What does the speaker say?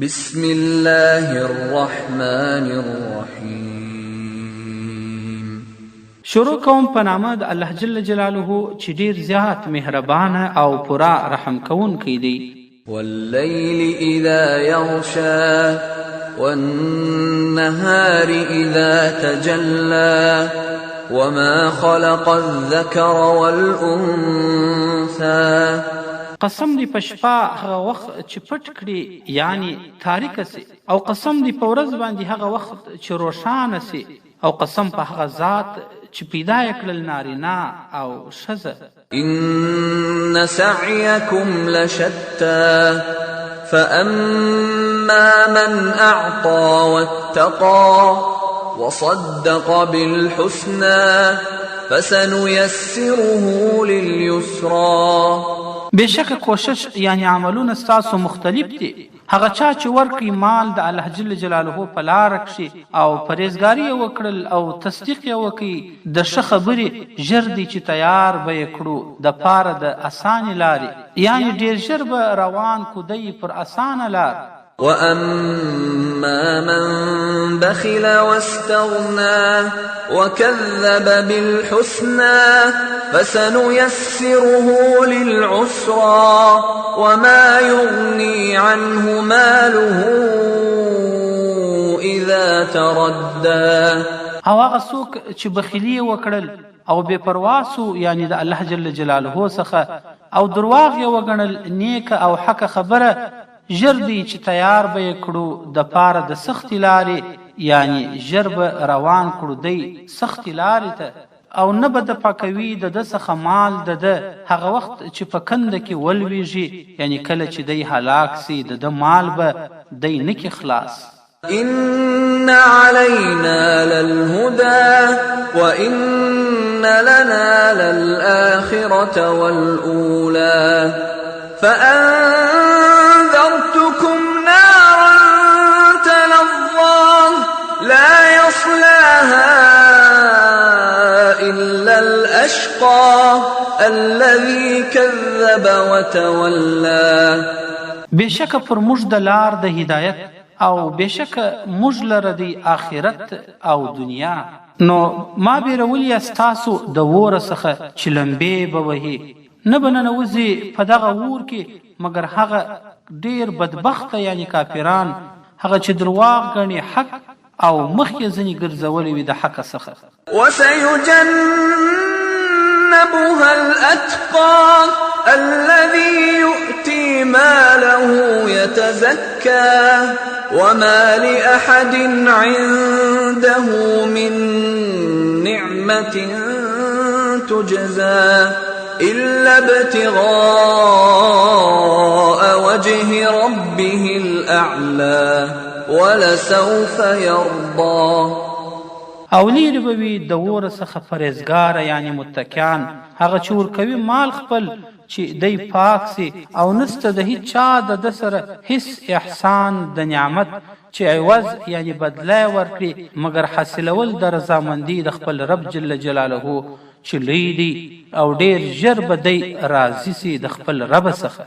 بسم الله الرحمن الرحیم. شروع کوم په نامه د الله جل جلاله چې ډیر زیات مهربان او پورا رحم کوونکی دی. واللیل اذا یغشا والنهار اذا تجلى وما خلق الذكر والانثى. قسم دی په شپه هغه وخت چې پټ کړي یعنی تاریک سي، او قسم دی په ورځ باندې هغه وخت چې روښانه سي، او قسم په هغه ذات چې پیدا یې کړل نارینه او ښځه. ان سعيكم لشتى فاما من اعطى واتقى وصدق بالحسنى فسنيسره لليسرى. بشک کوشش یعنی عملونه ستاسو مختلف دي. هغه چا چې ورکړي مال د الله جل جلاله په لاره کښې او پرهیزګاري یې وکړل او تصدیق یې وکړي د ښه خبرې، ژر دی چې تیار به یې کړو د پاره د اسانې لارې، یعنی ډېر ژر به روان کودی پر اسانه لار. وأما من بخل واستغنى وكذب بالحسنى فسنيسره للعسرى وما يغني عنه ماله إذا تردى. او هغه څوک چې بخیلي وکړل او بې پرواسو یعنی د الله جل جلاله څخه او درواغ یې وګڼل نیکه او حق خبره، ژر دی چې تیار به یې کړو د پاره د سختې لارې، یعنی ژر به روان کړو دی سختې لارې ته، او نه به د پاکوي د ده څخه مال د ده هغه وخت چې په کنده کې ولویږي، یعنی کله چې دی هلاک سي د ده مال به دی نه کې خلاص. إن علينا للهدى وإن لنا للآخرة والأولى فأنذرتكم نارا تلظى لا يصلاها إلا الأشقى الذي كذب وتولى. بشک پر موږ د لار د هدایت او بشک موږ لره د آخرت او دنیا. نو ما بیرولي ستاسو د وره څخه چې لمبې به وهي، نه به ننوځي په دغه اور کې مګر هغه ډیر بدبخته یعنی کافران، هغه چې درواغ ګڼي حق او مخ یې ځنې ګرځولی وي د حق څخه. وسيجنبها الأتقى الذي يؤتي ماله يتزكى وما لأحد عنده من نعمة تجزى إلا ابتغاء وجه ربه الأعلى ولسوف يرضى. او لیرې به وي د وره څخه پرهیزګاره یعنی متکیان، هغه چې ورکوي مال خپل چې دی پاک سي او نسته د هیڅ چا د ده سره هیڅ احسان د نعمت چې عوض یعنی بدله ورکړي مګر حاصلول د رضامندي د خپل رب جل جلاله چې لوی دی او ډیر ژر به دی راضي سي د خپل رب څخه.